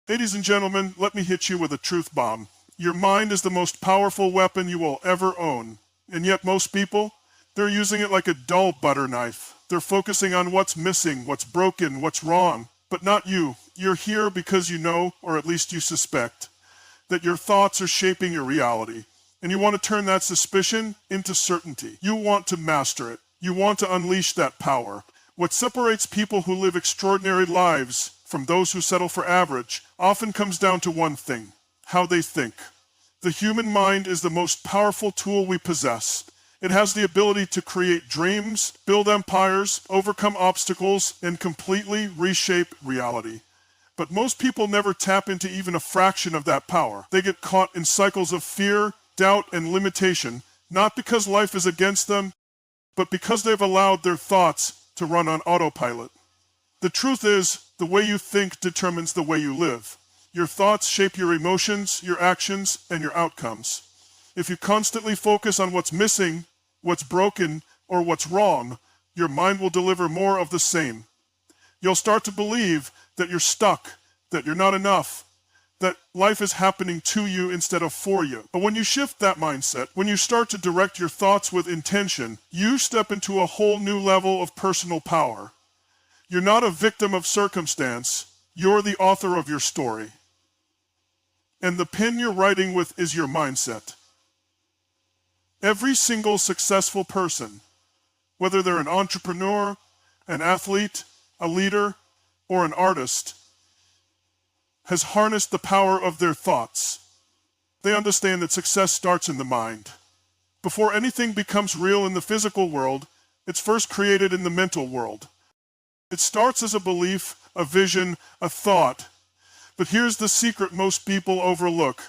Ladies and gentlemen, let me hit you with a truth bomb. Your mind is the most powerful weapon you will ever own. And yet most people, they're using it like a dull butter knife. They're focusing on what's missing, what's broken, what's wrong. But not you. You're here because you know, or at least you suspect, that your thoughts are shaping your reality. And you want to turn that suspicion into certainty. You want to master it. You want to unleash that power. What separates people who live extraordinary lives from those who settle for average often comes down to one thing: how they think. The human mind is the most powerful tool we possess. It has the ability to create dreams, build empires, overcome obstacles, and completely reshape reality. But most people never tap into even a fraction of that power. They get caught in cycles of fear, doubt, and limitation, not because life is against them, but because they've allowed their thoughts to run on autopilot. The truth is, the way you think determines the way you live. Your thoughts shape your emotions, your actions, and your outcomes. If you constantly focus on what's missing, what's broken, or what's wrong, your mind will deliver more of the same. You'll start to believe that you're stuck, that you're not enough, that life is happening to you instead of for you. But when you shift that mindset, when you start to direct your thoughts with intention, you step into a whole new level of personal power. You're not a victim of circumstance, you're the author of your story. And the pen you're writing with is your mindset. Every single successful person, whether they're an entrepreneur, an athlete, a leader, or an artist, has harnessed the power of their thoughts. They understand that success starts in the mind. Before anything becomes real in the physical world, it's first created in the mental world. It starts as a belief, a vision, a thought. But here's the secret most people overlook.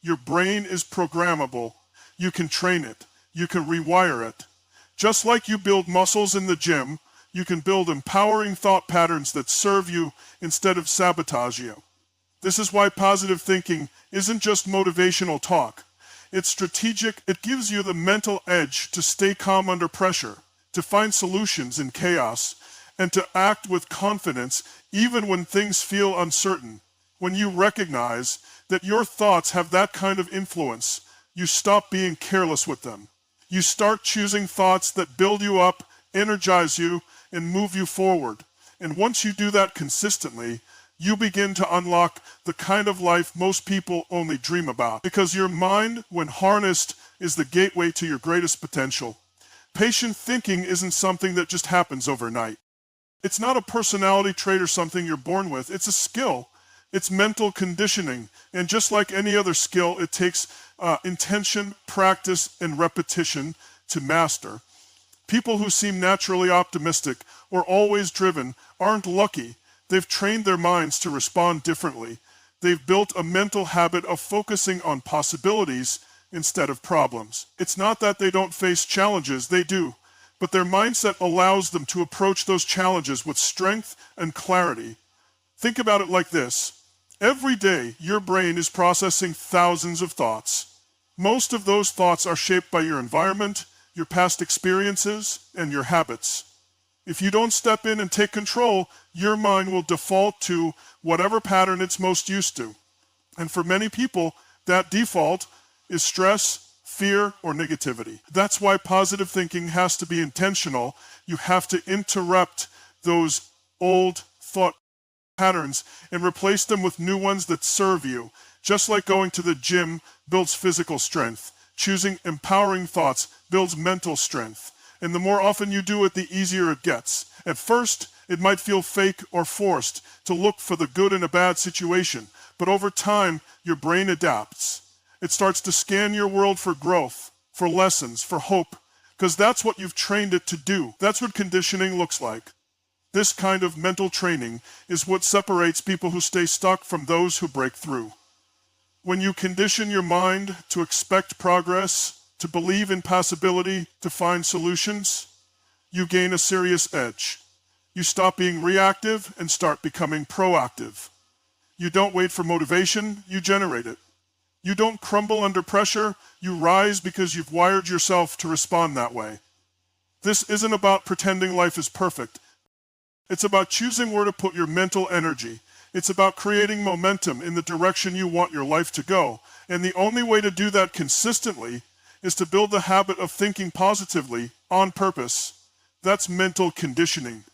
Your brain is programmable. You can train it. You can rewire it. Just like you build muscles in the gym, you can build empowering thought patterns that serve you instead of sabotage you. This is why positive thinking isn't just motivational talk. It's strategic. It gives you the mental edge to stay calm under pressure, to find solutions in chaos, and to act with confidence even when things feel uncertain. When you recognize that your thoughts have that kind of influence, you stop being careless with them. You start choosing thoughts that build you up, energize you, and move you forward. And once you do that consistently, you begin to unlock the kind of life most people only dream about. Because your mind, when harnessed, is the gateway to your greatest potential. Patient thinking isn't something that just happens overnight. It's not a personality trait or something you're born with. It's a skill. It's mental conditioning. And just like any other skill, it takes intention, practice, and repetition to master. People who seem naturally optimistic or always driven aren't lucky. They've trained their minds to respond differently. They've built a mental habit of focusing on possibilities instead of problems. It's not that they don't face challenges, they do. But their mindset allows them to approach those challenges with strength and clarity. Think about it like this. Every day, your brain is processing thousands of thoughts. Most of those thoughts are shaped by your environment, your past experiences, and your habits. If you don't step in and take control, your mind will default to whatever pattern it's most used to. And for many people, that default is stress, fear, or negativity. That's why positive thinking has to be intentional. You have to interrupt those old thought patterns and replace them with new ones that serve you. Just like going to the gym builds physical strength, choosing empowering thoughts builds mental strength. And the more often you do it, the easier it gets. At first, it might feel fake or forced to look for the good in a bad situation, but over time, your brain adapts. It starts to scan your world for growth, for lessons, for hope, because that's what you've trained it to do. That's what conditioning looks like. This kind of mental training is what separates people who stay stuck from those who break through. When you condition your mind to expect progress, to believe in possibility, to find solutions, you gain a serious edge. You stop being reactive and start becoming proactive. You don't wait for motivation, you generate it. You don't crumble under pressure, you rise because you've wired yourself to respond that way. This isn't about pretending life is perfect. It's about choosing where to put your mental energy. It's about creating momentum in the direction you want your life to go. And the only way to do that consistently is to build the habit of thinking positively on purpose. That's mental conditioning.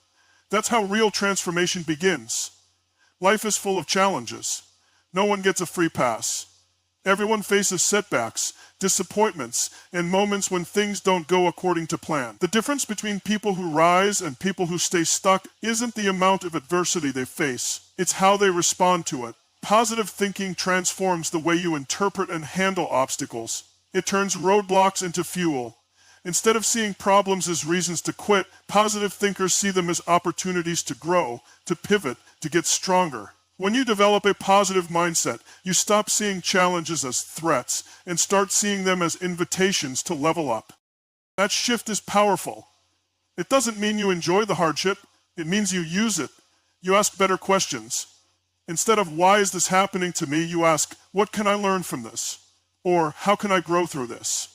That's how real transformation begins. Life is full of challenges. No one gets a free pass. Everyone faces setbacks, disappointments, and moments when things don't go according to plan. The difference between people who rise and people who stay stuck isn't the amount of adversity they face. It's how they respond to it. Positive thinking transforms the way you interpret and handle obstacles. It turns roadblocks into fuel. Instead of seeing problems as reasons to quit, positive thinkers see them as opportunities to grow, to pivot, to get stronger. When you develop a positive mindset, you stop seeing challenges as threats and start seeing them as invitations to level up. That shift is powerful. It doesn't mean you enjoy the hardship. It means you use it. You ask better questions. Instead of, why is this happening to me, you ask, what can I learn from this? Or, how can I grow through this?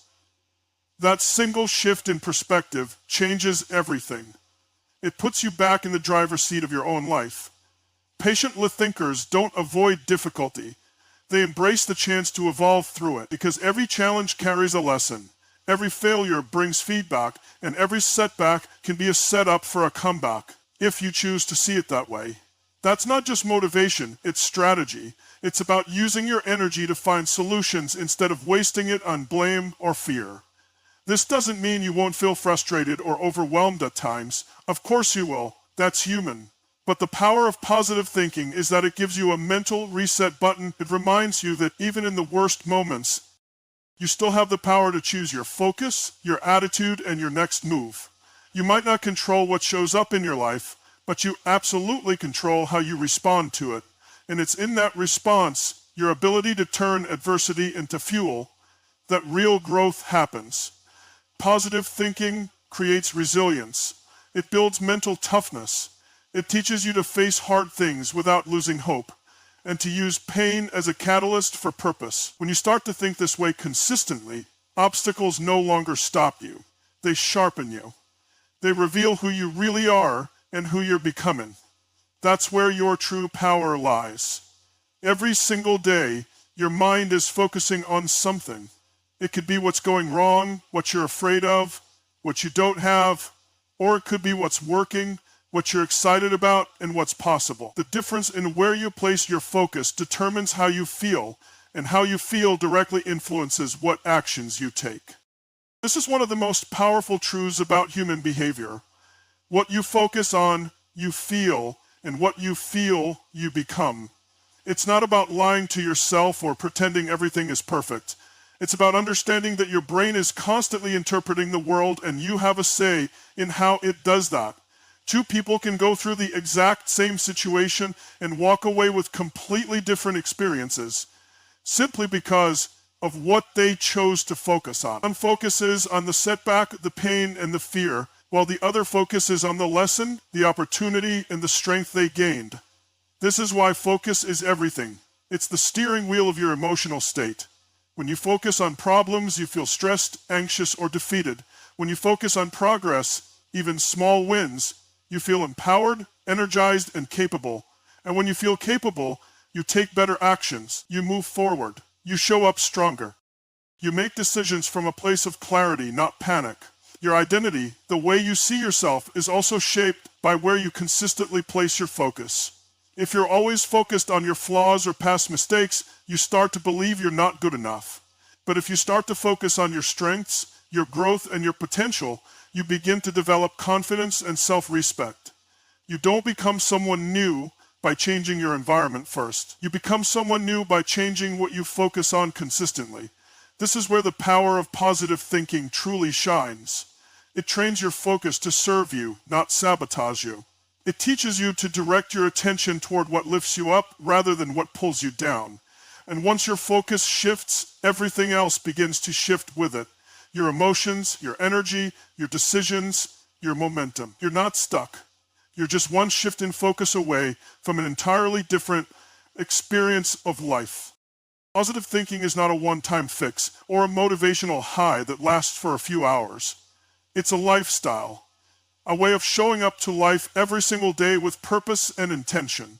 That single shift in perspective changes everything. It puts you back in the driver's seat of your own life. Patient thinkers don't avoid difficulty. They embrace the chance to evolve through it, because every challenge carries a lesson. Every failure brings feedback, and every setback can be a setup for a comeback, if you choose to see it that way. That's not just motivation, it's strategy. It's about using your energy to find solutions instead of wasting it on blame or fear. This doesn't mean you won't feel frustrated or overwhelmed at times. Of course you will. That's human. But the power of positive thinking is that it gives you a mental reset button. It reminds you that even in the worst moments, you still have the power to choose your focus, your attitude, and your next move. You might not control what shows up in your life, but you absolutely control how you respond to it. And it's in that response, your ability to turn adversity into fuel, that real growth happens. Positive thinking creates resilience. It builds mental toughness. It teaches you to face hard things without losing hope, and to use pain as a catalyst for purpose. When you start to think this way consistently, obstacles no longer stop you. They sharpen you. They reveal who you really are and who you're becoming. That's where your true power lies. Every single day, your mind is focusing on something. It could be what's going wrong, what you're afraid of, what you don't have, or it could be what's working, what you're excited about, and what's possible. The difference in where you place your focus determines how you feel, and how you feel directly influences what actions you take. This is one of the most powerful truths about human behavior. What you focus on, you feel, and what you feel, you become. It's not about lying to yourself or pretending everything is perfect. It's about understanding that your brain is constantly interpreting the world, and you have a say in how it does that. Two people can go through the exact same situation and walk away with completely different experiences, simply because of what they chose to focus on. One focuses on the setback, the pain, and the fear, while the other focuses on the lesson, the opportunity, and the strength they gained. This is why focus is everything. It's the steering wheel of your emotional state. When you focus on problems, you feel stressed, anxious, or defeated. When you focus on progress, even small wins, you feel empowered, energized, and capable. And when you feel capable, you take better actions. You move forward. You show up stronger. You make decisions from a place of clarity, not panic. Your identity, the way you see yourself, is also shaped by where you consistently place your focus. If you're always focused on your flaws or past mistakes, you start to believe you're not good enough. But if you start to focus on your strengths, your growth, and your potential, you begin to develop confidence and self-respect. You don't become someone new by changing your environment first. You become someone new by changing what you focus on consistently. This is where the power of positive thinking truly shines. It trains your focus to serve you, not sabotage you. It teaches you to direct your attention toward what lifts you up rather than what pulls you down. And once your focus shifts, everything else begins to shift with it. Your emotions, your energy, your decisions, your momentum. You're not stuck. You're just one shift in focus away from an entirely different experience of life. Positive thinking is not a one-time fix or a motivational high that lasts for a few hours. It's a lifestyle, a way of showing up to life every single day with purpose and intention.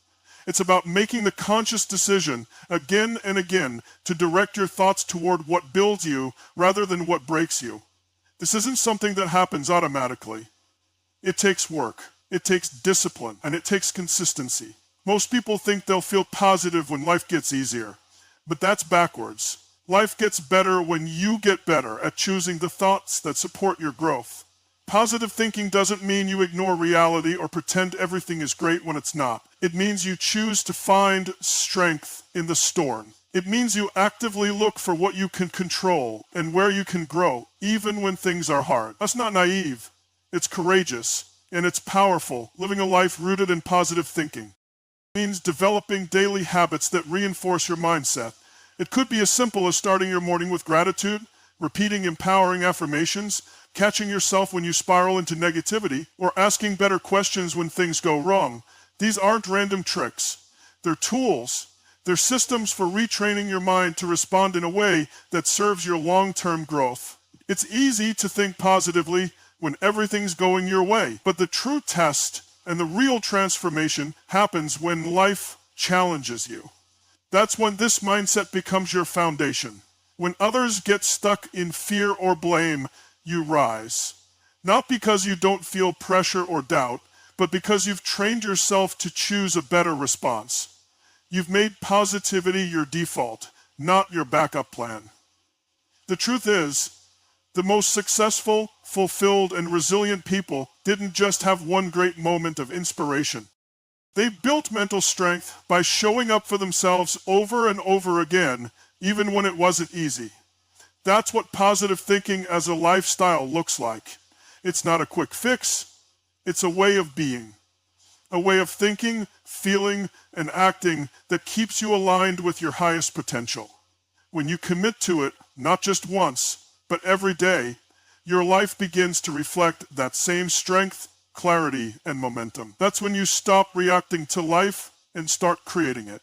It's about making the conscious decision again and again to direct your thoughts toward what builds you rather than what breaks you. This isn't something that happens automatically. It takes work, it takes discipline, and it takes consistency. Most people think they'll feel positive when life gets easier, but that's backwards. Life gets better when you get better at choosing the thoughts that support your growth. Positive thinking doesn't mean you ignore reality or pretend everything is great when it's not. It means you choose to find strength in the storm. It means you actively look for what you can control and where you can grow, even when things are hard. That's not naive. It's courageous, and it's powerful, living a life rooted in positive thinking. It means developing daily habits that reinforce your mindset. It could be as simple as starting your morning with gratitude, repeating empowering affirmations, catching yourself when you spiral into negativity, or asking better questions when things go wrong. These aren't random tricks. They're tools. They're systems for retraining your mind to respond in a way that serves your long-term growth. It's easy to think positively when everything's going your way, but the true test and the real transformation happens when life challenges you. That's when this mindset becomes your foundation. When others get stuck in fear or blame, you rise. Not because you don't feel pressure or doubt, but because you've trained yourself to choose a better response. You've made positivity your default, not your backup plan. The truth is, the most successful, fulfilled, and resilient people didn't just have one great moment of inspiration. They built mental strength by showing up for themselves over and over again, even when it wasn't easy. That's what positive thinking as a lifestyle looks like. It's not a quick fix, it's a way of being. A way of thinking, feeling, and acting that keeps you aligned with your highest potential. When you commit to it, not just once, but every day, your life begins to reflect that same strength, clarity, and momentum. That's when you stop reacting to life and start creating it.